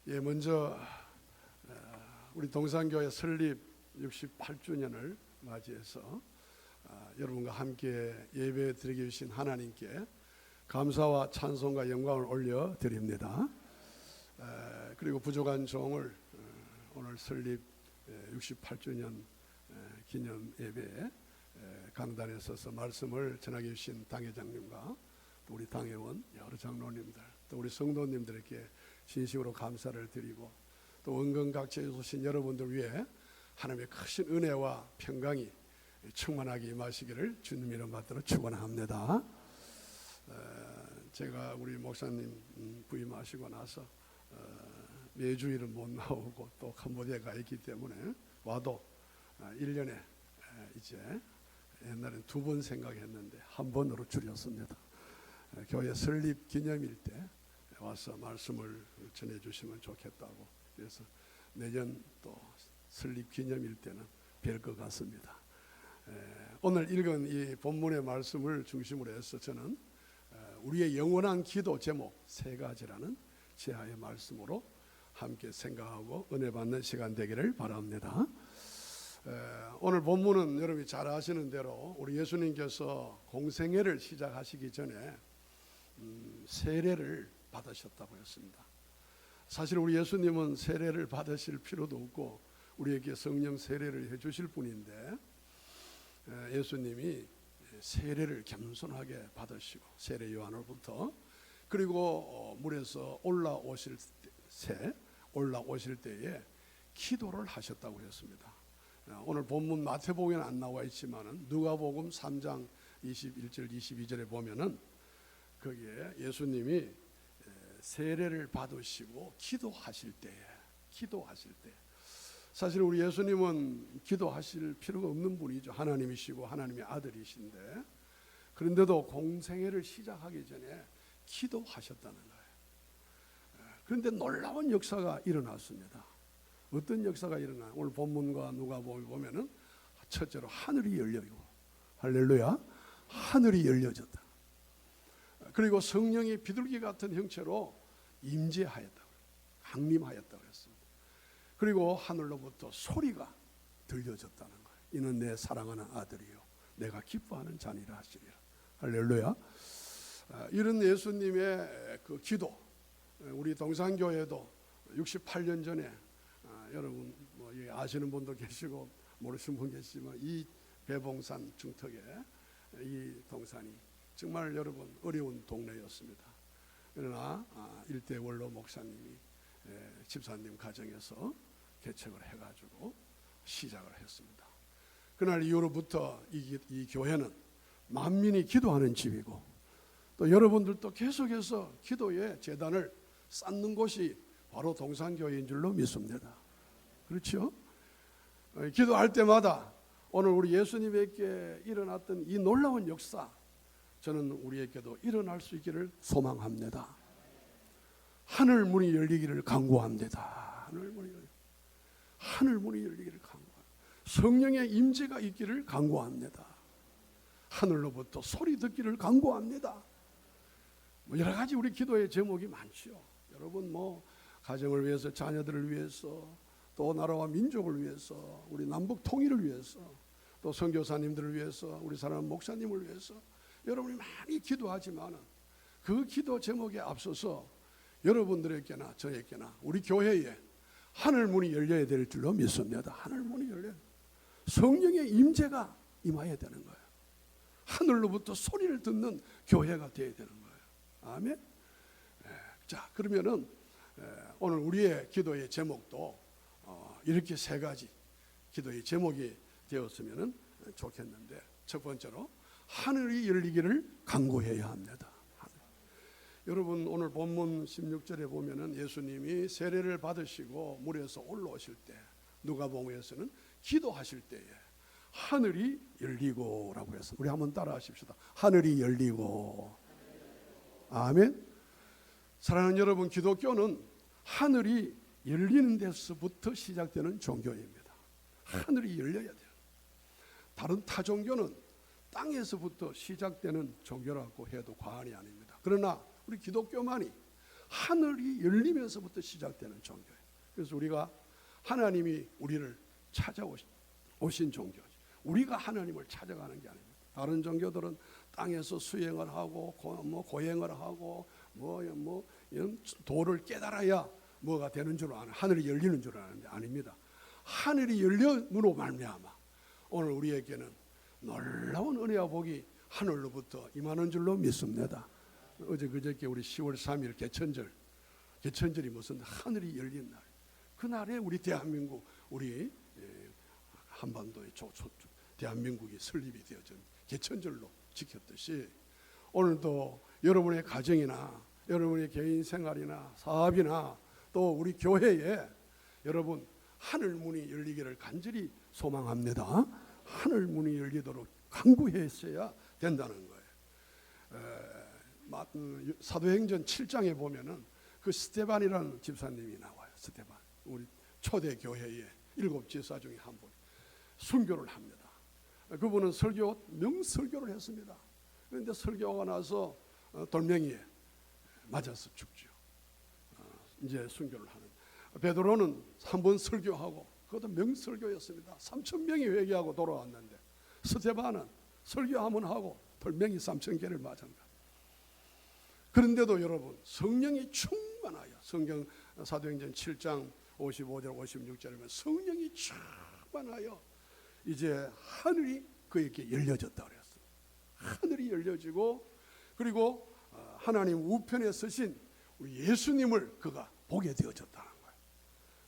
먼저 우리 동산교회 설립 68주년을 맞이해서 여러분과 함께 예배 드리게 주신 하나님께 감사와 찬송과 영광을 올려드립니다. 그리고 부족한 종을 오늘 설립 68주년 기념 예배에 강단에 서서 말씀을 전하게 주신 당회장님과 또 우리 당회원 여러 장로님들 또 우리 성도님들에게 진심으로 감사를 드리고 또 은근각지에 오신 여러분들 위해 하나님의 크신 은혜와 평강이 충만하게 임하시기를 주님 이름 받들어 축원합니다. 제가 우리 목사님 부임하시고 나서 매주일은 못 나오고 또 캄보디아에 가 있기 때문에 와도 1년에 이제 옛날엔 2번 생각했는데 한 번으로 줄였습니다. 교회 설립 기념일 때 와서 말씀을 전해주시면 좋겠다고, 그래서 내년 또 설립 기념일 때는 뵐 것 같습니다. 오늘 읽은 이 본문의 말씀을 중심으로 해서 저는 우리의 영원한 기도 제목 3가지라는 제하의 말씀으로 함께 생각하고 은혜 받는 시간 되기를 바랍니다. 오늘 본문은 여러분이 잘 아시는 대로 우리 예수님께서 공생애를 시작하시기 전에 세례를 받으셨다고 했습니다. 사실 우리 예수님은 세례를 받으실 필요도 없고 우리에게 성령 세례를 해주실 분인데 예수님이 세례를 겸손하게 받으시고 세례 요한으로부터 그리고 물에서 올라오실 때에 기도를 하셨다고 했습니다. 오늘 본문 마태복음에는 안 나와 있지만은 누가복음 3장 21절 22절에 보면은 거기에 예수님이 세례를 받으시고 기도하실 때 사실 우리 예수님은 기도하실 필요가 없는 분이죠. 하나님이시고 하나님의 아들이신데 그런데도 공생애를 시작하기 전에 기도하셨다는 거예요. 그런데 놀라운 역사가 일어났습니다. 어떤 역사가 일어나요? 오늘 본문과 누가복음에 보면은 첫째로 하늘이 열려요. 할렐루야. 하늘이 열려졌다. 그리고 성령이 비둘기 같은 형체로 임재하였다, 강림하였다고 했습니다. 그리고 하늘로부터 소리가 들려졌다는 거예요. 이는 내 사랑하는 아들이요 내가 기뻐하는 자니라 하시리라. 할렐루야. 이런 예수님의 그 기도, 우리 동산교회도 68년 전에 여러분 뭐 아시는 분도 계시고 모르시는 분 계시지만 이 배봉산 중턱에 이 동산이 정말 여러분 어려운 동네였습니다. 그러나 일대 원로 목사님이 집사님 가정에서 개척을 해가지고 시작을 했습니다. 그날 이후로부터 이 교회는 만민이 기도하는 집이고 또 여러분들도 계속해서 기도의 재단을 쌓는 곳이 바로 동산교회인 줄로 믿습니다. 그렇죠? 기도할 때마다 오늘 우리 예수님에게 일어났던 이 놀라운 역사, 저는 우리에게도 일어날 수 있기를 소망합니다. 하늘 문이 열리기를 간구합니다. 하늘 문이 열리기를 간구합니다. 성령의 임재가 있기를 간구합니다. 하늘로부터 소리 듣기를 간구합니다. 여러 가지 우리 기도의 제목이 많죠. 여러분 뭐 가정을 위해서, 자녀들을 위해서, 또 나라와 민족을 위해서, 우리 남북 통일을 위해서, 또 선교사님들을 위해서, 우리 사랑하는 목사님을 위해서 여러분이 많이 기도하지만 그 기도 제목에 앞서서 여러분들에게나 저에게나 우리 교회에 하늘 문이 열려야 될 줄로 믿습니다. 하늘 문이 열려야, 성령의 임재가 임해야 되는 거예요. 하늘로부터 소리를 듣는 교회가 되어야 되는 거예요. 아멘. 자, 그러면은 오늘 우리의 기도의 제목도 이렇게 3가지 기도의 제목이 되었으면 좋겠는데, 첫 번째로 하늘이 열리기를 간구해야 합니다. 여러분 오늘 본문 16절에 보면은 예수님이 세례를 받으시고 물에서 올라오실 때, 누가복음에서는 기도하실 때에 하늘이 열리고라고 해서 우리 한번 따라 하십시다. 하늘이 열리고. 아멘. 사랑하는 여러분, 기독교는 하늘이 열리는 데서부터 시작되는 종교입니다. 하늘이 열려야 돼요. 다른 타 종교는 땅에서부터 시작되는 종교라고 해도 과언이 아닙니다. 그러나 우리 기독교만이 하늘이 열리면서부터 시작되는 종교예요. 그래서 우리가 하나님이 우리를 찾아오신 종교죠. 우리가 하나님을 찾아가는 게 아닙니다. 다른 종교들은 땅에서 수행을 하고 고행을 하고 이런 도를 깨달아야 뭐가 되는 줄 아는, 하늘이 열리는 줄 아는데 아닙니다. 하늘이 열림으로 말미암아 오늘 우리에게는 놀라운 은혜와 복이 하늘로부터 임하는 줄로 믿습니다. 어제 그저께 우리 10월 3일 개천절이 무슨 하늘이 열린 날, 그날에 우리 대한민국, 우리 한반도의 대한민국이 설립이 되어진 개천절로 지켰듯이 오늘도 여러분의 가정이나 여러분의 개인 생활이나 사업이나 또 우리 교회에 여러분 하늘 문이 열리기를 간절히 소망합니다. 하늘 문이 열리도록 간구했어야 된다는 거예요. 사도행전 7장에 보면은 그 스데반이라는 집사님이 나와요. 스데반, 우리 초대 교회의 7 지사 중에 한 분, 순교를 합니다. 그분은 명설교를 했습니다. 그런데 설교가 나서 돌멩이에 맞아서 죽죠. 이제 순교를 하는 베드로는 한 번 설교하고 그것도 명설교였습니다. 3,000명이 회개하고 돌아왔는데 스데반은 설교 한 번 하고 돌멩이 3,000개를 맞은 것. 그런데도 여러분 성령이 충만하여, 성경 사도행전 7장 55절 56절에 보면 성령이 충만하여 이제 하늘이 그에게 열려졌다 그랬어요. 하늘이 열려지고 그리고 하나님 우편에 서신 우리 예수님을 그가 보게 되어졌다는 거예요.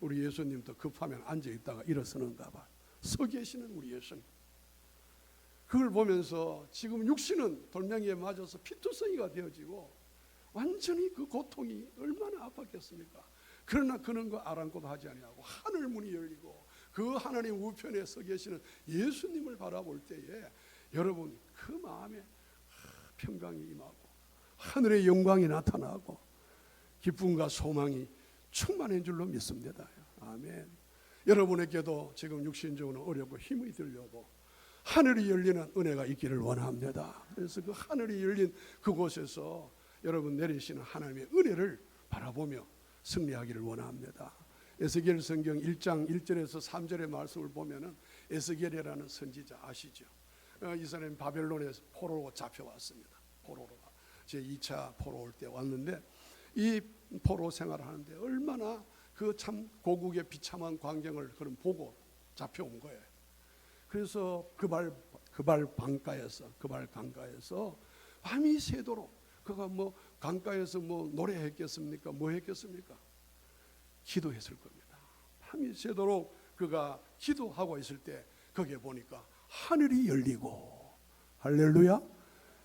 우리 예수님도 급하면 앉아 있다가 일어서는가 봐. 서 계시는 우리 예수님. 그걸 보면서 지금 육신은 돌멩이에 맞아서 피투성이가 되어지고 완전히 그 고통이 얼마나 아팠겠습니까? 그러나 그는 그 아랑곳 하지 아니하고 하늘 문이 열리고 그 하나님 우편에 서 계시는 예수님을 바라볼 때에 여러분 그 마음에 평강이 임하고 하늘의 영광이 나타나고 기쁨과 소망이 충만한 줄로 믿습니다. 아멘. 여러분에게도 지금 육신적으로 어렵고 힘이 들려도 하늘이 열리는 은혜가 있기를 원합니다. 그래서 그 하늘이 열린 그곳에서 여러분 내리시는 하나님의 은혜를 바라보며 승리하기를 원합니다. 에스겔 성경 1장 1절에서 3절의 말씀을 보면은 에스겔이라는 선지자 아시죠? 이스라엘 바벨론에서 포로로 잡혀왔습니다. 포로로 제 2차 포로 올 때 왔는데 이 포로 생활을 하는데 얼마나 그 참 고국의 비참한 광경을 그런 보고 잡혀온 거예요. 그래서 그발 강가에서 밤이 새도록 그가 강가에서 노래했겠습니까? 뭐 했겠습니까? 기도했을 겁니다. 밤이 새도록 그가 기도하고 있을 때 거기에 보니까 하늘이 열리고, 할렐루야.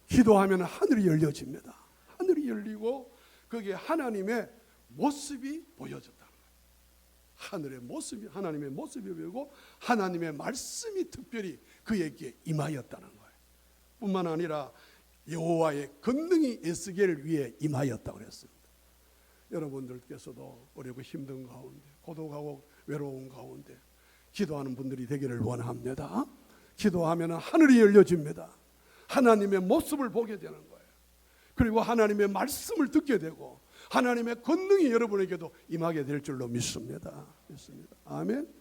기도하면 하늘이 열려집니다. 하늘이 열리고 거기에 하나님의 모습이 보여졌다는 거예요. 하늘의 모습이, 하나님의 모습이 보이고 하나님의 말씀이 특별히 그에게 임하였다는 거예요. 뿐만 아니라 여호와의 권능이 에스겔 위에 임하였다고 그랬습니다. 여러분들께서도 어렵고 힘든 가운데, 고독하고 외로운 가운데 기도하는 분들이 되기를 원합니다. 기도하면 하늘이 열려집니다. 하나님의 모습을 보게 되는 거예요. 그리고 하나님의 말씀을 듣게 되고 하나님의 권능이 여러분에게도 임하게 될 줄로 믿습니다. 아멘.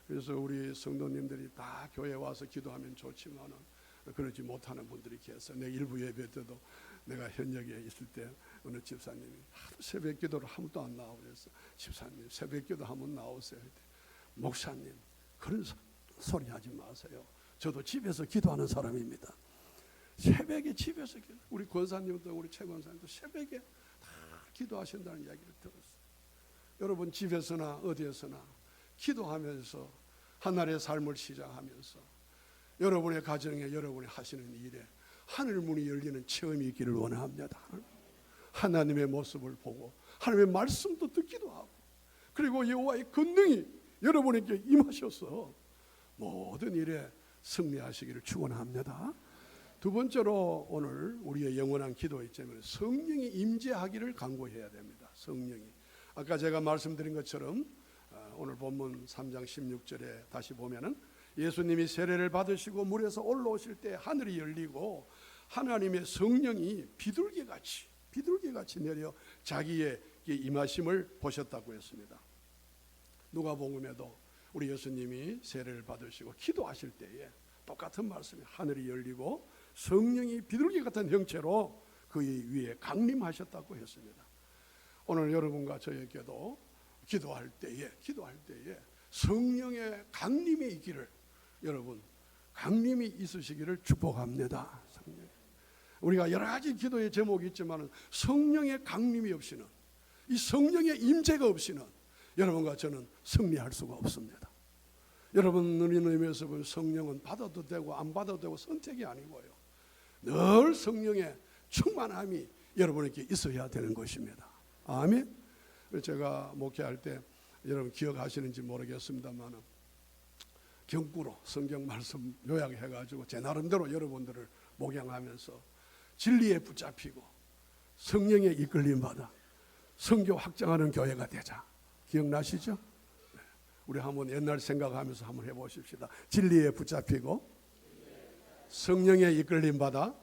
그래서 우리 성도님들이 다 교회에 와서 기도하면 좋지만은 그러지 못하는 분들이 계세요. 내 일부 예배 때도 내가 현역에 있을 때 어느 집사님이 하도 새벽 기도를 한 번도 안 나오고 그래서 집사님 새벽 기도 한번 나오세요. 목사님 그런 소리 하지 마세요. 저도 집에서 기도하는 사람입니다. 새벽에 집에서 우리 권사님도 우리 최 권사님도 새벽에 다 기도하신다는 이야기를 들었어요. 여러분 집에서나 어디에서나 기도하면서 하나님의 삶을 시작하면서 여러분의 가정에 여러분이 하시는 일에 하늘 문이 열리는 체험이 있기를 원합니다. 하나님의 모습을 보고 하나님의 말씀도 듣기도 하고 그리고 여호와의 권능이 여러분에게 임하셔서 모든 일에 승리하시기를 축원합니다. 두 번째로 오늘 우리의 영원한 기도 있자면 성령이 임재하기를 간구해야 됩니다. 성령이 아까 제가 말씀드린 것처럼 오늘 본문 3장 16절에 다시 보면은 예수님이 세례를 받으시고 물에서 올라오실 때 하늘이 열리고 하나님의 성령이 비둘기같이 내려 자기의 임하심을 보셨다고 했습니다. 누가복음에도 우리 예수님이 세례를 받으시고 기도하실 때에 똑같은 말씀이 하늘이 열리고 성령이 비둘기 같은 형체로 그의 위에 강림하셨다고 했습니다. 오늘 여러분과 저에게도 기도할 때에 성령의 강림이 있기를, 여러분 강림이 있으시기를 축복합니다. 우리가 여러 가지 기도의 제목이 있지만 성령의 강림이 없이는, 이 성령의 임재가 없이는 여러분과 저는 승리할 수가 없습니다. 여러분 의미에서 보면 성령은 받아도 되고 안 받아도 되고 선택이 아니고요, 늘 성령의 충만함이 여러분에게 있어야 되는 것입니다. 아멘. 제가 목회할 때 여러분 기억하시는지 모르겠습니다만 경구로 성경 말씀 요약해가지고 제 나름대로 여러분들을 목양하면서 진리에 붙잡히고 성령에 이끌림 받아 선교 확장하는 교회가 되자. 기억나시죠? 우리 한번 옛날 생각하면서 한번 해보십시다. 진리에 붙잡히고 성령에 이끌림 받아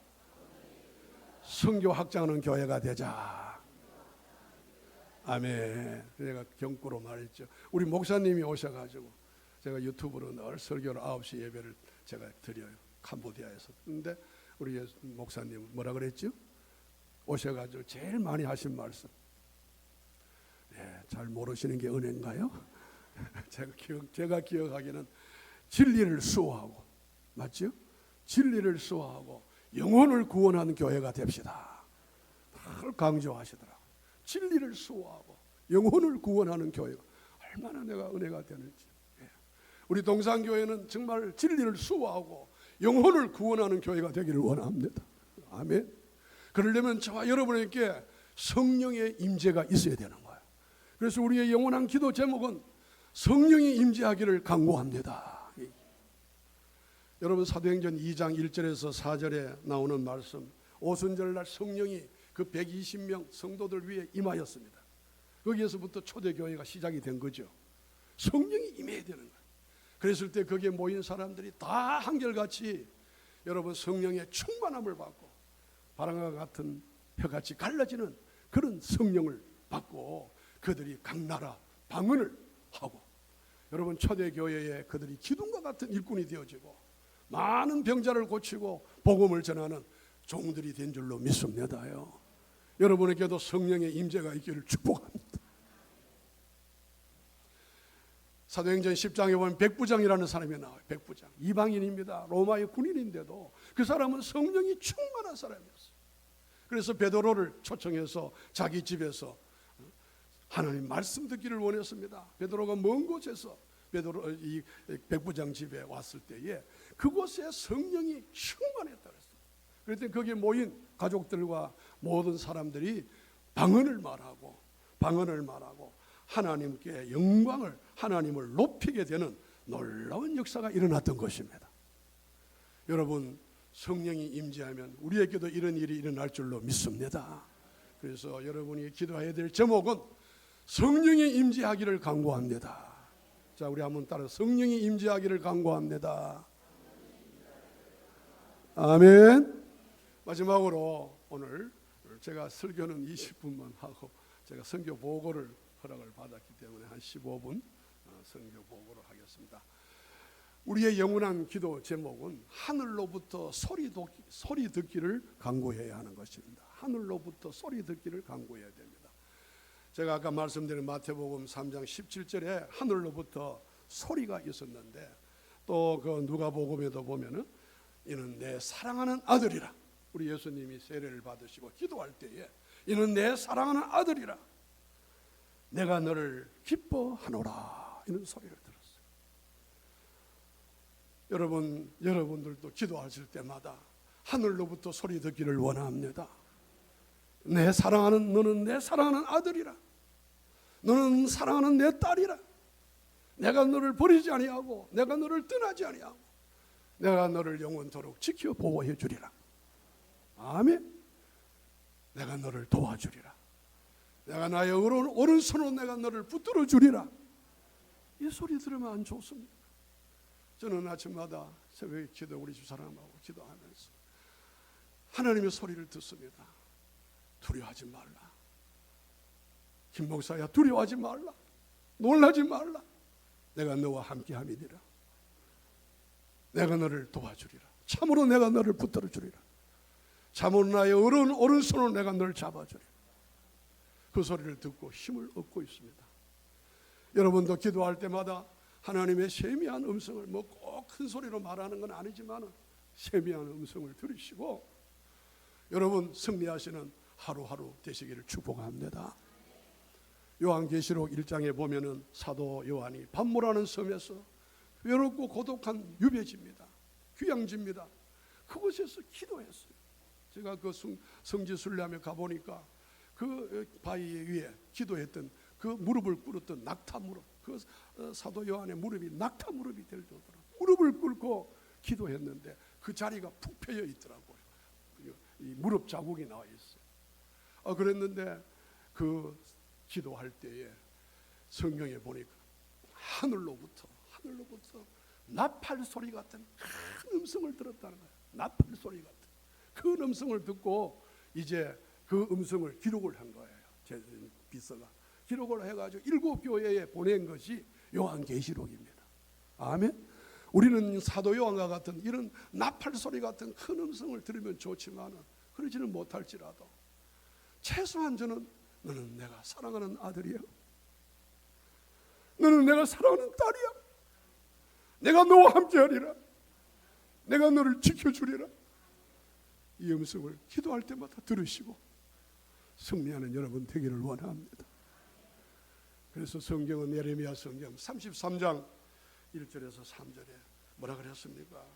선교 확장하는 교회가 되자. 아멘. 제가 경구로 말했죠. 우리 목사님이 오셔가지고 제가 유튜브로 늘 설교를 9시 예배를 제가 드려요. 캄보디아에서. 근데 우리 목사님 뭐라 그랬죠? 오셔가지고 제일 많이 하신 말씀. 잘 모르시는 게 은혜인가요? 제가 기억하기는 진리를 수호하고, 맞죠? 진리를 수호하고 영혼을 구원하는 교회가 됩시다. 늘 강조하시더라고요. 진리를 수호하고 영혼을 구원하는 교회가 얼마나 내가 은혜가 되는지. 우리 동산교회는 정말 진리를 수호하고 영혼을 구원하는 교회가 되기를 원합니다. 아멘. 그러려면 저와 여러분에게 성령의 임재가 있어야 되는 거예요. 그래서 우리의 영원한 기도 제목은 성령이 임재하기를 간구합니다. 여러분 사도행전 2장 1절에서 4절에 나오는 말씀, 오순절날 성령이 그 120명 성도들 위에 임하였습니다. 거기에서부터 초대교회가 시작이 된 거죠. 성령이 임해야 되는 거예요. 그랬을 때 거기에 모인 사람들이 다 한결같이 여러분 성령의 충만함을 받고 바람과 같은 혀같이 갈라지는 그런 성령을 받고 그들이 각 나라 방언을 하고, 여러분 초대교회에 그들이 기둥과 같은 일꾼이 되어지고 많은 병자를 고치고 복음을 전하는 종들이 된 줄로 믿습니다요. 여러분에게도 성령의 임재가 있기를 축복합니다. 사도행전 10장에 보면 백부장이라는 사람이 나와요. 백부장, 이방인입니다. 로마의 군인인데도 그 사람은 성령이 충만한 사람이었어요. 그래서 베드로를 초청해서 자기 집에서 하나님 말씀 듣기를 원했습니다. 베드로가 먼 곳에서 이 백부장 집에 왔을 때에 그곳에 성령이 충만했다 그랬어요. 그랬더니 거기에 모인 가족들과 모든 사람들이 방언을 말하고 하나님께 영광을, 하나님을 높이게 되는 놀라운 역사가 일어났던 것입니다. 여러분 성령이 임재하면 우리에게도 이런 일이 일어날 줄로 믿습니다. 그래서 여러분이 기도해야 될 제목은 성령이 임재하기를 간구합니다. 자, 우리 한번 따라 성령이 임재하기를 간구합니다. 아멘. 마지막으로 오늘 제가 설교는 20분만 하고 제가 선교 보고를 허락을 받았기 때문에 한 15분 선교 보고를 하겠습니다. 우리의 영원한 기도 제목은 하늘로부터 소리 듣기를 간구해야 하는 것입니다. 하늘로부터 소리 듣기를 간구해야 됩니다. 제가 아까 말씀드린 마태복음 3장 17절에 하늘로부터 소리가 있었는데, 또 그 누가복음에도 보면은 이는 내 사랑하는 아들이라, 우리 예수님이 세례를 받으시고 기도할 때에 이는 내 사랑하는 아들이라, 내가 너를 기뻐하노라, 이런 소리를 들었어요. 여러분들도 기도하실 때마다 하늘로부터 소리 듣기를 원합니다. 내 사랑하는, 너는 내 사랑하는 아들이라, 너는 사랑하는 내 딸이라, 내가 너를 버리지 아니하고 내가 너를 떠나지 아니하고 내가 너를 영원토록 지켜 보호해 주리라. 아멘. 내가 너를 도와주리라. 내가 나의 오른손으로 내가 너를 붙들어 주리라. 이 소리 들으면 안 좋습니까? 저는 아침마다 새벽에 기도, 우리 집사람하고 기도하면서 하나님의 소리를 듣습니다. 두려워하지 말라. 김 목사야, 두려워하지 말라, 놀라지 말라, 내가 너와 함께함이니라. 내가 너를 도와주리라. 참으로 내가 너를 붙들어 주리라. 참으로 나의 오른손으로 내가 너를 잡아주리라. 그 소리를 듣고 힘을 얻고 있습니다. 여러분도 기도할 때마다 하나님의 세미한 음성을, 뭐 꼭 큰 소리로 말하는 건 아니지만 세미한 음성을 들으시고 여러분 승리하시는 하루하루 되시기를 축복합니다. 요한계시록 1장에 보면은 사도 요한이 밤모라는 섬에서 외롭고 고독한 유배지입니다. 휴양지입니다. 그곳에서 기도했어요. 제가 그 성지순례하며 가보니까 그 바위 위에 기도했던 그 무릎을 꿇었던 낙타 무릎, 그 사도 요한의 무릎이 낙타 무릎이 될 정도로 무릎을 꿇고 기도했는데 그 자리가 푹 패여 있더라고요. 이 무릎 자국이 나와 있어요. 그랬는데 그 기도할 때에 성경에 보니까 하늘로부터 나팔 소리 같은 큰 음성을 들었다는 거예요. 나팔 소리 같은 큰 음성을 듣고 이제 그 음성을 기록을 한 거예요. 제 비서가 기록을 해가지고 7교회에 보낸 것이 요한계시록입니다. 아멘. 우리는 사도 요한과 같은 이런 나팔 소리 같은 큰 음성을 들으면 좋지만 그러지는 못할지라도 최소한 저는 너는 내가 사랑하는 아들이야, 너는 내가 사랑하는 딸이야, 내가 너와 함께하리라, 내가 너를 지켜주리라, 이 음성을 기도할 때마다 들으시고 승리하는 여러분 되기를 원합니다. 그래서 성경은 예레미야 성경 33장 1절에서 3절에 뭐라 그랬습니까?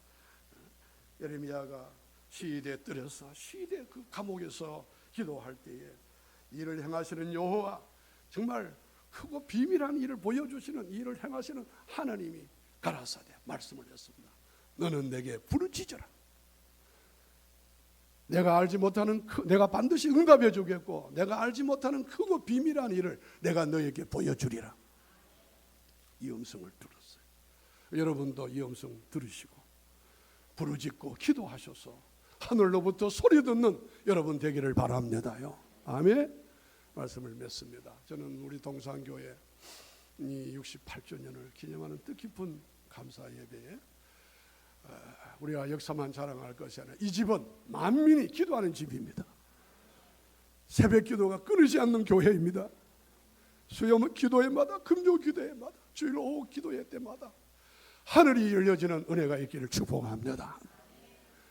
예레미야가 시대 뜰에서 시대 그 감옥에서 기도할 때에 일을 행하시는 여호와, 정말 크고 비밀한 일을 보여주시는 일을 행하시는 하나님이 가라사대 말씀을 했습니다. 너는 내게 부르짖어라. 내가 알지 못하는 내가 반드시 응답해 주겠고 내가 알지 못하는 크고 비밀한 일을 내가 너에게 보여주리라. 이 음성을 들었어요. 여러분도 이 음성 들으시고 부르짖고 기도하셔서 하늘로부터 소리 듣는 여러분 되기를 바랍니다요. 아멘. 말씀을 맺습니다. 저는 우리 동산교회 이 68주년을 기념하는 뜻깊은 감사 예배에 우리가 역사만 자랑할 것이 아니라 이 집은 만민이 기도하는 집입니다. 새벽 기도가 끊이지 않는 교회입니다. 수요 기도회마다, 금요 기도회마다, 주일 오후 기도회 때마다 하늘이 열려지는 은혜가 있기를 축복합니다.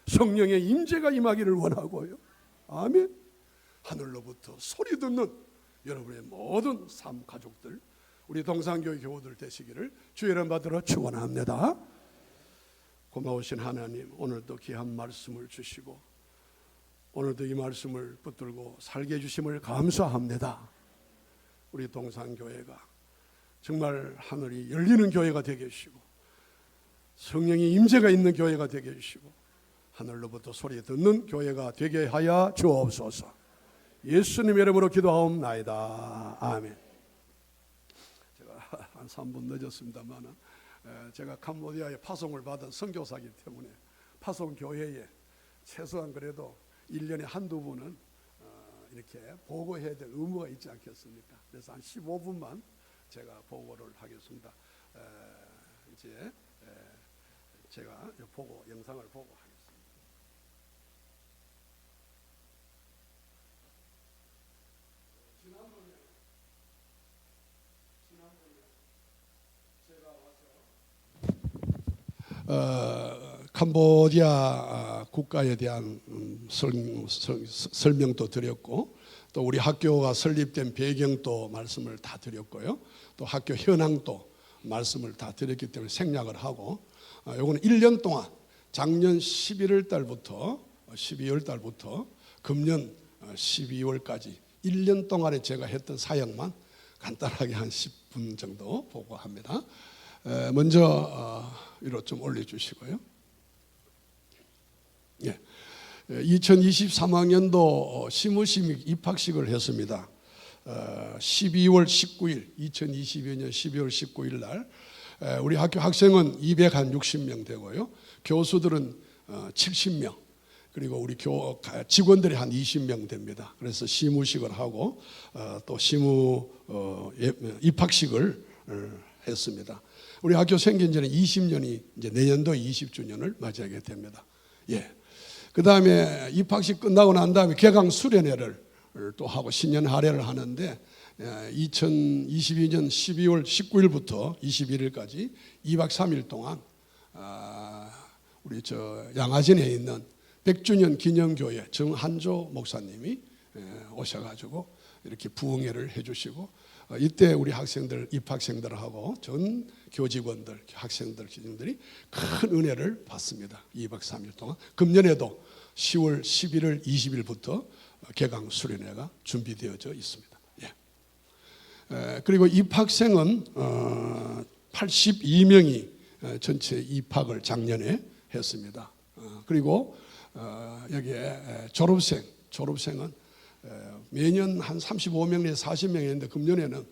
성령의 임재가 임하기를 원하고요. 아멘. 하늘로부터 소리 듣는 여러분의 모든 삶 가족들, 우리 동산교회 교우들 되시기를 주의 이름 받들어 축원합니다. 고마우신 하나님, 오늘도 귀한 말씀을 주시고 오늘도 이 말씀을 붙들고 살게 해주심을 감사합니다. 우리 동산교회가 정말 하늘이 열리는 교회가 되게 해주시고 성령의 임재가 있는 교회가 되게 해주시고 하늘로부터 소리 듣는 교회가 되게 하여 주옵소서. 예수님 이름으로 기도하옵나이다. 아멘. 제가 한 3분 늦었습니다만 제가 캄보디아에 파송을 받은 선교사이기 때문에 파송 교회에 최소한 그래도 1년에 한두 번은 이렇게 보고해야 될 의무가 있지 않겠습니까? 그래서 한 15분만 제가 보고를 하겠습니다. 이제 제가 보고 영상을 보고 하겠습니다. 캄보디아 국가에 대한 설명도 드렸고 또 우리 학교가 설립된 배경도 말씀을 다 드렸고요. 또 학교 현황도 말씀을 다 드렸기 때문에 생략을 하고 요거는 1년 동안 작년 11월 달부터 12월 달부터 금년 12월까지 1년 동안에 제가 했던 사역만 간단하게 한 10분 정도 보고합니다. 먼저 위로 좀 올려주시고요. 예. 2023학년도 시무식 입학식을 했습니다. 12월 19일 2022년 12월 19일 날 우리 학교 학생은 260명 되고요. 교수들은 70명. 그리고 우리 직원들이 한 20명 됩니다. 그래서 시무식을 하고 또 시무 입학식을 했습니다. 우리 학교 생긴 지는 20년이 이제 내년도 20주년을 맞이하게 됩니다. 예. 그 다음에 입학식 끝나고 난 다음에 개강 수련회를 또 하고 신년 할애를 하는데 2022년 12월 19일부터 21일까지 2박 3일 동안 우리 양화진에 있는 100주년 기념교회 정한조 목사님이 오셔가지고 이렇게 부흥회를 해주시고 이때 우리 학생들 입학생들하고 전 교직원들 학생들 기능들이 큰 은혜를 받습니다. 2박 3일 동안. 금년에도 10월 11일 20일부터 개강 수련회가 준비되어져 있습니다. 예. 그리고 입학생은 82명이 전체 입학을 작년에 했습니다. 그리고 여기에 졸업생은 매년 한 35명 내지 40명 했는데 금년에는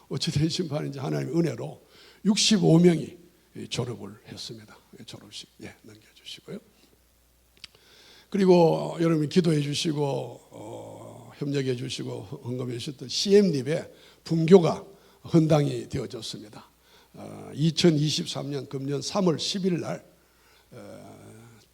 어찌된 심판인지 하나님의 은혜로 65명이 졸업을 했습니다. 졸업식 넘겨주시고요. 그리고 여러분이 기도해 주시고 협력해 주시고 헌금해 주셨던 CM립의 분교가 헌당이 되어졌습니다. 2023년 금년 3월 10일 날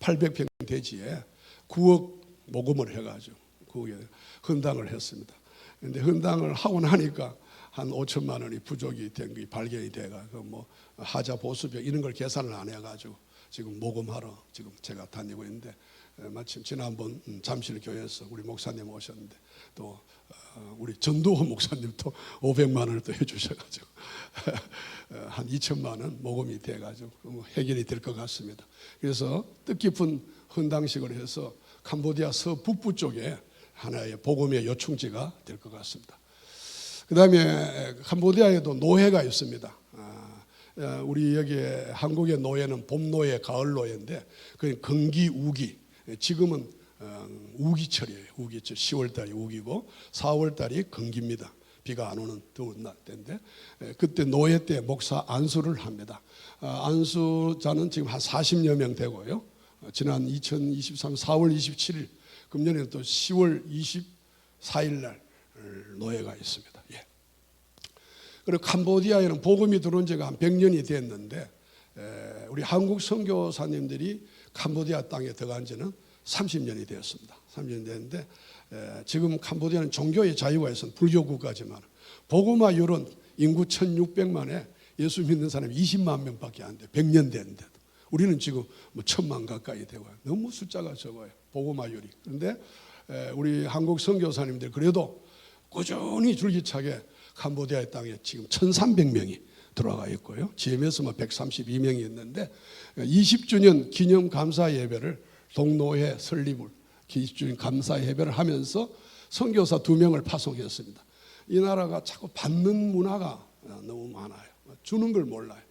800평 대지에 9억 모금을 해가지고 9억에 헌당을 했습니다. 그런데 헌당을 하고 나니까 한 5천만 원이 부족이 된 게 발견이 돼가지고 뭐 하자 보수비 이런 걸 계산을 안 해가지고 지금 모금하러 지금 제가 다니고 있는데 마침 지난번 잠실교회에서 우리 목사님 오셨는데 또 우리 전도호 목사님도 500만 원을 또 해주셔가지고 한 2천만 원 모금이 돼가지고 해결이 될 것 같습니다. 그래서 뜻깊은 헌당식을 해서 캄보디아 서북부 쪽에 하나의 복음의 요충지가 될 것 같습니다. 그 다음에 캄보디아에도 노예가 있습니다. 우리 여기 한국의 노예는 봄 노예, 가을 노예인데 그 건기, 우기. 지금은 우기철이에요. 우기철 10월달이 우기고 4월달이 건기입니다. 비가 안 오는 더운 때인데 그때 노예 때 목사 안수를 합니다. 안수자는 지금 한 40여 명 되고요. 지난 2023 4월 27일 금년에는 또 10월 24일 날 노예가 있습니다. 예. 그리고 캄보디아에는 복음이 들어온 지가 한 100년이 됐는데 우리 한국 선교사님들이 캄보디아 땅에 들어간 지는 30년이 되었습니다. 30년이 됐는데 지금 캄보디아는 종교의 자유가 있어서 불교 국가지만 복음화율은 인구 1600만에 예수 믿는 사람이 20만 명밖에 안 돼요. 100년 됐는데도. 우리는 지금 뭐 1000만 가까이 되고 너무 숫자가 적어요. 복음화율이. 그런데 우리 한국 선교사님들 그래도 꾸준히 줄기차게 캄보디아의 땅에 지금 1300명이 들어가 있고요. GM에서만 132명이 있는데 20주년 기념 감사 예배를 동노회 설립을 20주년 감사 예배를 하면서 선교사 2명을 파송했습니다. 이 나라가 자꾸 받는 문화가 너무 많아요. 주는 걸 몰라요.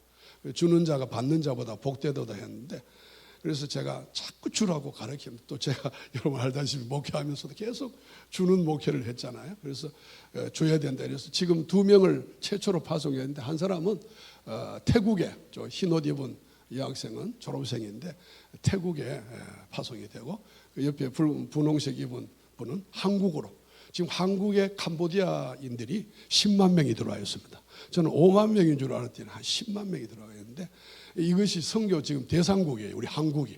주는 자가 받는 자보다 복되도다 했는데 그래서 제가 자꾸 주라고 가르칩니다. 또 제가 여러분 알다시피 목회하면서도 계속 주는 목회를 했잖아요. 그래서 줘야 된다. 그래서 지금 2명을 최초로 파송했는데 한 사람은 태국에 흰옷 입은 이 학생은 졸업생인데 태국에 파송이 되고 그 옆에 분홍색 입은 분은 한국으로 지금 한국에 캄보디아인들이 10만 명이 들어와 있습니다. 저는 5만 명인 줄 알았더니 한 10만 명이 들어와 있는데 이것이 선교 지금 대상국이에요. 우리 한국이.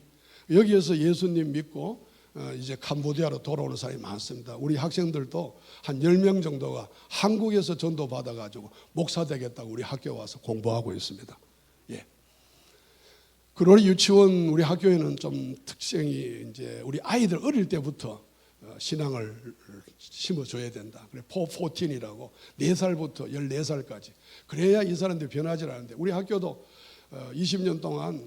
여기에서 예수님 믿고 이제 캄보디아로 돌아오는 사람이 많습니다. 우리 학생들도 한 10명 정도가 한국에서 전도 받아가지고 목사 되겠다고 우리 학교 와서 공부하고 있습니다. 예. 그러니 유치원 우리 학교에는 좀 특징이 이제 우리 아이들 어릴 때부터 신앙을 심어줘야 된다. 그래 포14이라고 4살부터 14살까지 그래야 이 사람들이 변하지 않는데 우리 학교도 20년 동안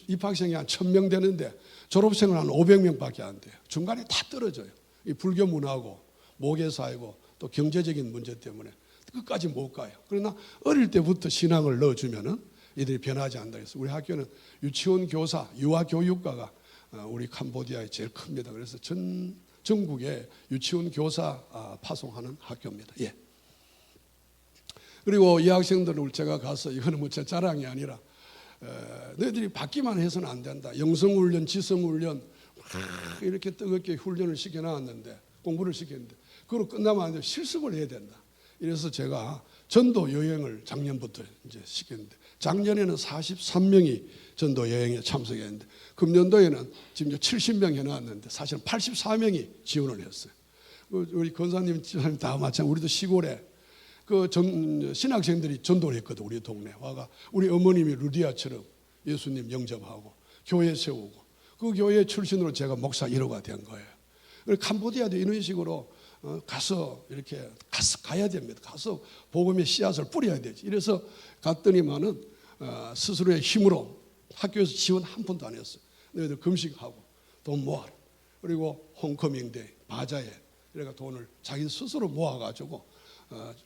입학생이 한 1000명 되는데 졸업생은 한 500명밖에 안 돼요. 중간에 다 떨어져요. 이 불교 문화고 모계사이고 또 경제적인 문제 때문에 끝까지 못 가요. 그러나 어릴 때부터 신앙을 넣어주면은 이들이 변하지 않는다 해서 우리 학교는 유치원 교사, 유아교육과가 우리 캄보디아에 제일 큽니다. 그래서 전국에 유치원 교사 파송하는 학교입니다. 예. 그리고 이 학생들을 제가 가서 이거는 뭐 제 자랑이 아니라 너희들이 받기만 해서는 안 된다. 영성훈련, 지성훈련 이렇게 뜨겁게 훈련을 시켜놨는데, 공부를 시켰는데 그걸 끝나면 안 돼. 실습을 해야 된다. 이래서 제가 전도 여행을 작년부터 이제 시켰는데, 작년에는 43명이 전도 여행에 참석했는데, 금년도에는 지금 70명 해놨는데 사실은 84명이 지원을 했어요. 우리 권사님, 지사님 다 마찬가지. 우리도 시골에 신학생들이 전도를 했거든. 우리 동네 와가 우리 어머님이 루디아처럼 예수님 영접하고 교회 세우고, 그 교회 출신으로 제가 목사 1호가 된 거예요. 캄보디아도 이런 식으로 가서 이렇게 가야 됩니다. 가서 복음의 씨앗을 뿌려야 되지. 이래서 갔더니만은 스스로의 힘으로 학교에서 지원 한 푼도 안 했어요. 너희들 금식하고 돈 모아라. 그리고 홈커밍데이, 바자회, 그러니까 돈을 자기 스스로 모아가지고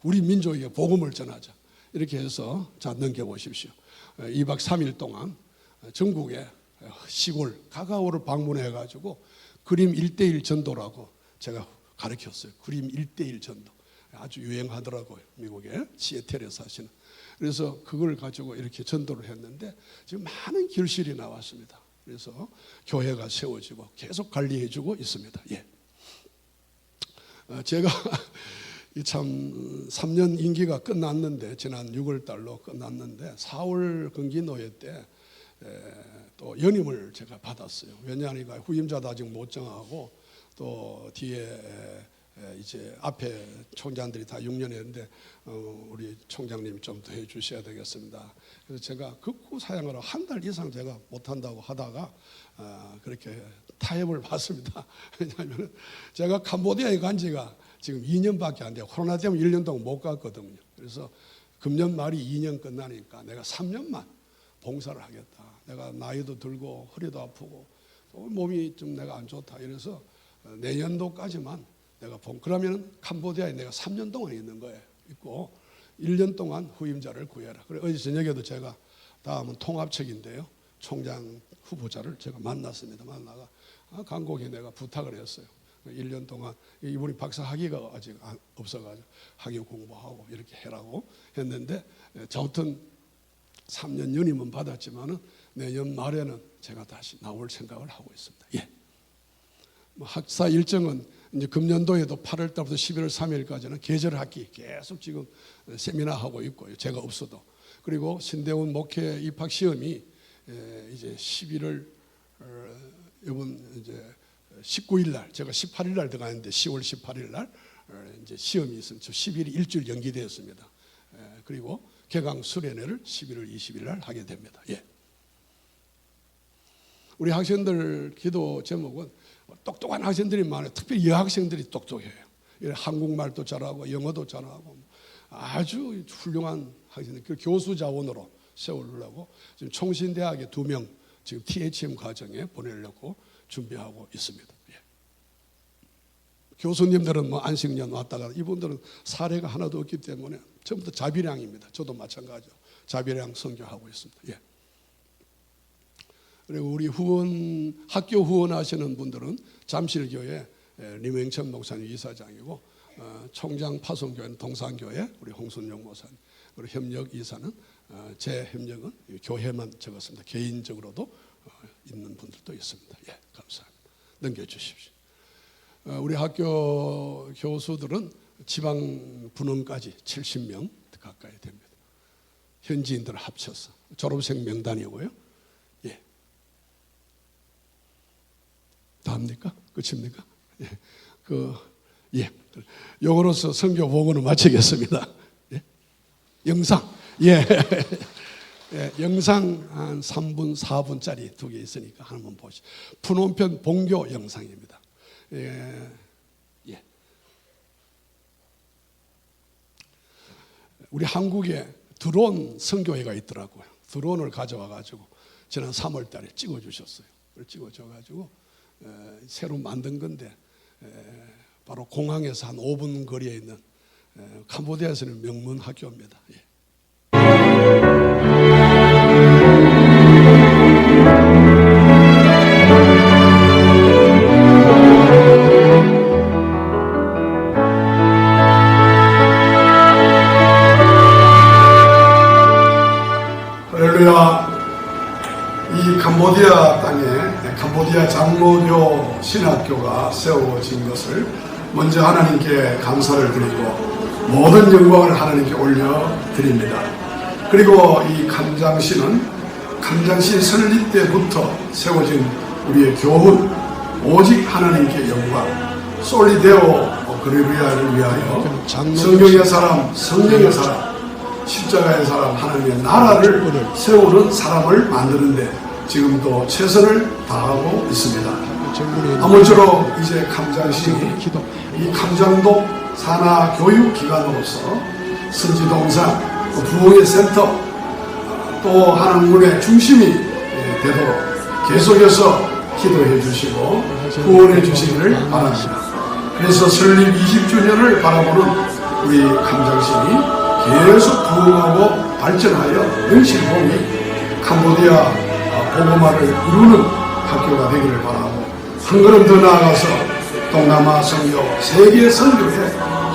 우리 민족에게 복음을 전하자. 이렇게 해서 자 넘겨보십시오. 2박 3일 동안 전국의 시골 가가오를 방문해가지고 그림 1:1 전도라고 제가 가르쳤어요. 그림 1:1 전도 아주 유행하더라고요. 미국에 시애틀에 사시는. 그래서 그걸 가지고 이렇게 전도를 했는데 지금 많은 결실이 나왔습니다. 그래서 교회가 세워지고 계속 관리해주고 있습니다. 예. 제가 참 3년 임기가 끝났는데, 지난 6월 달로 끝났는데 4월 건기노예 때 또 연임을 제가 받았어요. 왜냐하니까 후임자도 아직 못 정하고, 또 뒤에 이제 앞에 총장들이 다 6년 했는데 우리 총장님이 좀 더 해주셔야 되겠습니다. 그래서 제가 극구 사양을 한 달 이상 제가 못한다고 하다가 그렇게 타협을 받습니다. 왜냐하면 제가 캄보디아에 간 지가 지금 2년밖에 안 돼요. 코로나 때문에 1년 동안 못 갔거든요. 그래서 금년 말이 2년 끝나니까 내가 3년만 봉사를 하겠다. 내가 나이도 들고 허리도 아프고 몸이 좀 내가 안 좋다. 이래서 내년도까지만 내가 그러면 캄보디아에 내가 3년 동안 있는 거예요. 있고 1년 동안 후임자를 구해라. 그래 어제 저녁에도 제가 다음은 통합책인데요. 총장 후보자를 제가 만났습니다. 만나가 간곡히 내가 부탁을 했어요. 1년 동안 이분이 박사 학위가 아직 없어가지고 학위 공부하고 이렇게 해라고 했는데, 저하여튼 3년 연임은 받았지만은 내년 말에는 제가 다시 나올 생각을 하고 있습니다. 예. 학사 일정은 이제 금년도에도 8월 달부터 11월 3일까지는 계절 학기 계속 지금 세미나 하고 있고요. 제가 없어도. 그리고 신대원 목회 입학 시험이 이제 11월 이번 이제 19일 날, 제가 18일 날 들어가는데 10월 18일 날 이제 시험이 있으면 10일이 일주일 연기되었습니다. 그리고 개강 수련회를 11월 20일 날 하게 됩니다. 예. 우리 학생들 기도 제목은 똑똑한 학생들이 많아요. 특별히 여학생들이 똑똑해요. 한국말도 잘하고 영어도 잘하고 아주 훌륭한 학생들, 그 교수 자원으로 세우려고 지금 총신대학에 2명 지금 THM 과정에 보내려고 준비하고 있습니다. 예. 교수님들은 뭐 안식년 왔다가, 이분들은 사례가 하나도 없기 때문에 전부 다 자비량입니다. 저도 마찬가지로 자비량 선교하고 있습니다. 예. 그리고 우리 학교 후원하시는 분들은 잠실교회 림행천 목사님 이사장이고, 총장 파송교회는 동산교회 우리 홍순영 목사님, 그리고 협력 이사는 제 협력은 교회만 적었습니다. 개인적으로도 있는 분들도 있습니다. 예, 감사합니다. 넘겨주십시오. 우리 학교 교수들은 지방 분원까지 70명 가까이 됩니다. 현지인들 합쳐서 졸업생 명단이고요. 예. 다합니까? 끝입니까? 예. 예. 요거로서 선교 보고는 마치겠습니다. 예. 영상. 예. 예. 영상 한 3분, 4분짜리 2개 있으니까 한번 보시죠. 푸놈펜 봉교 영상입니다. 예. 예. 우리 한국에 드론 선교회가 있더라고요. 드론을 가져와 가지고 지난 3월 달에 찍어 주셨어요. 그걸 찍어 줘 가지고 새로 만든 건데, 바로 공항에서 한 5분 거리에 있는 캄보디아에서는 명문 학교입니다. 예. 할렐루야. 이 캄보디아 땅에 캄보디아 장로교 신학교가 세워진 것을 먼저 하나님께 감사를 드리고 모든 영광을 하나님께 올려드립니다. 그리고 이 감장시는 감장시 설립 때부터 세워진 우리의 교훈, 오직 하나님께 영광, 솔리데오 그리리아를 위하여 성경의 사람, 성령의 사람, 십자가의 사람, 하나님의 나라를 세우는 사람을 만드는데 지금도 최선을 다하고 있습니다. 아무쪼록 이제 감장시이 이 감장도 산하교육기관으로서 선지동산, 부흥의 센터, 또 하나님의 중심이 되도록 계속해서 기도해 주시고 후원해 주시기를 바랍니다. 그래서 설립 20주년을 바라보는 우리 감장신이 계속 부흥하고 발전하여 영실봉이 캄보디아 복음화를 이루는 학교가 되기를 바라고 한 걸음 더 나아가서 동남아 선교, 세계 선교의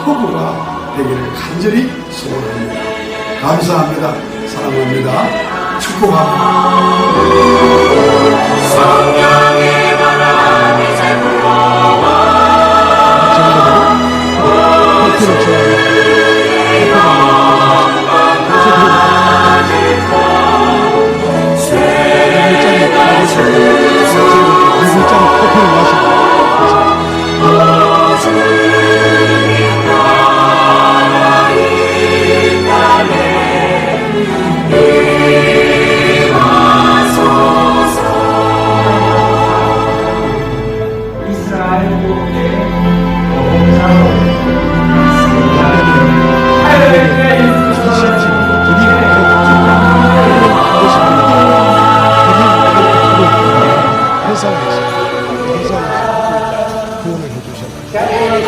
허브가 되기를 간절히 소원합니다. 감사합니다. 사랑합니다. 축복합니다. 성령의 바람이 잘 불어와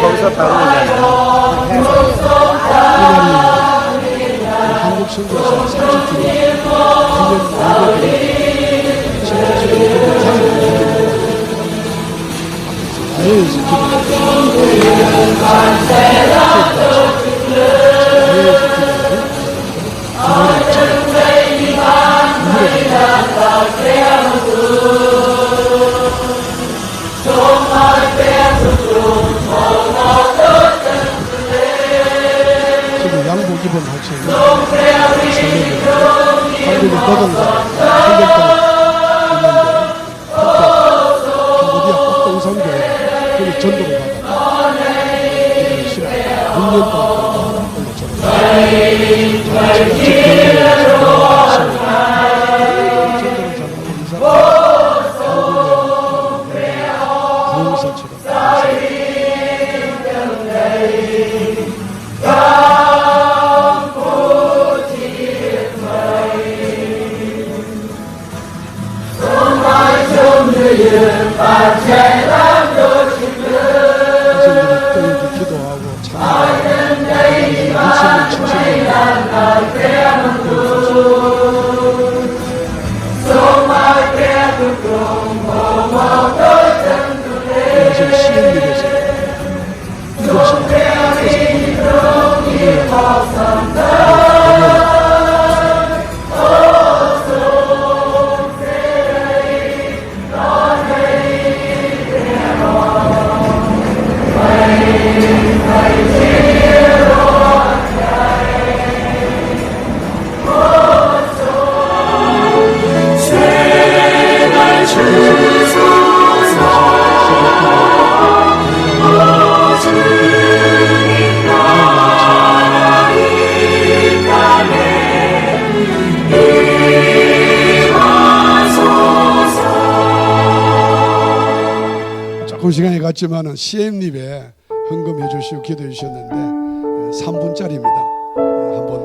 거기서 따오잖아요. 한국 선교사 30주년 양복 입은 학생이 한국의 고등사 캄보디아 꼭동산교회 거기 전도를 받아 6년 동안 기도하고 그 시간에 갔지만은 CM립에 헌금해 주시고 기도해 주셨는데 3분짜리입니다. 한번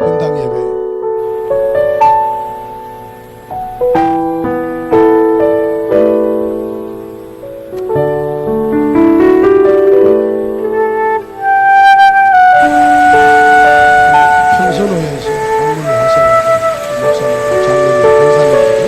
헌당 예배 평소로에서 방문을 하셔가지고 목사님, 장로님, 권사님들이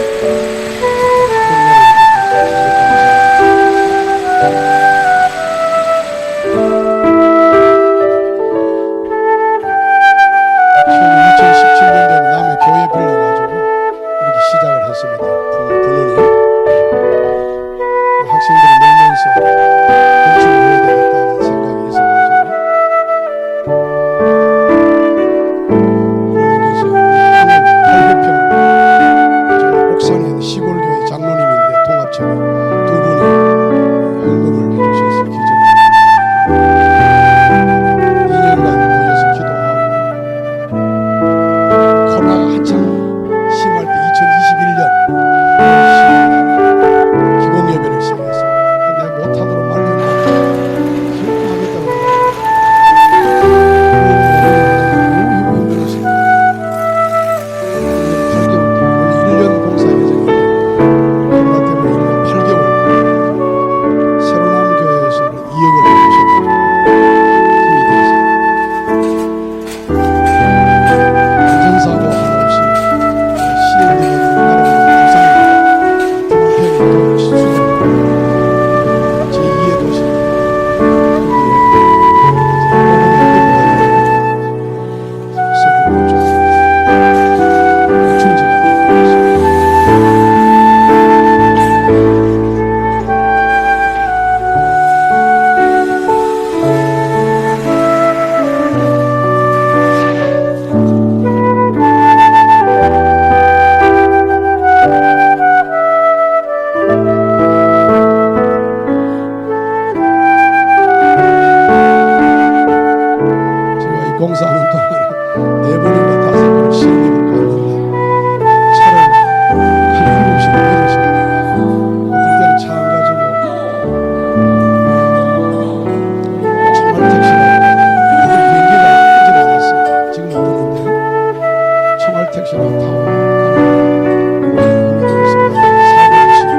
제가 타고 가는 하나님께서 사랑하시고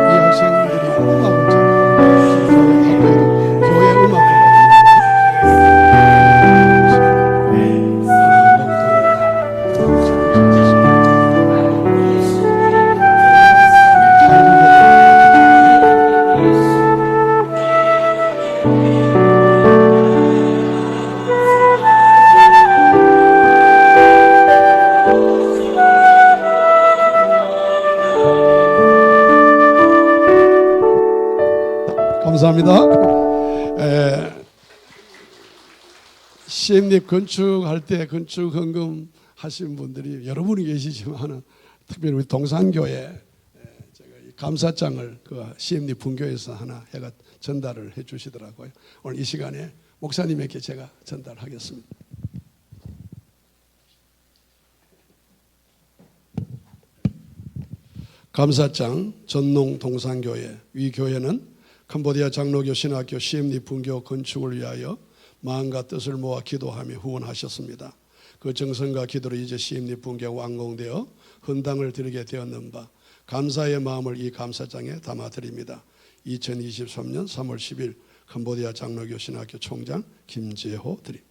이 학생들이 음악을 잘하고 교회 학교에도 교회 음악과가 감사합니다. CM립 건축할 때 건축 헌금 하신 분들이 여러분이 계시지만은 특별히 우리 동산교회 제가 이 감사장을 그 CM립 분교에서 하나 해가 전달을 해주시더라고요. 오늘 이 시간에 목사님에게 제가 전달하겠습니다. 감사장 전농 동산교회. 이 교회는 캄보디아 장로교 신학교 CM립 분교 건축을 위하여 마음과 뜻을 모아 기도하며 후원하셨습니다. 그 정성과 기도로 이제 CM립 분교가 완공되어 헌당을 드리게 되었는 바 감사의 마음을 이 감사장에 담아드립니다. 2023년 3월 10일 캄보디아 장로교 신학교 총장 김재호 드림.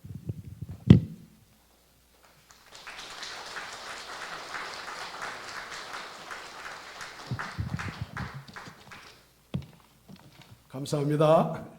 감사합니다.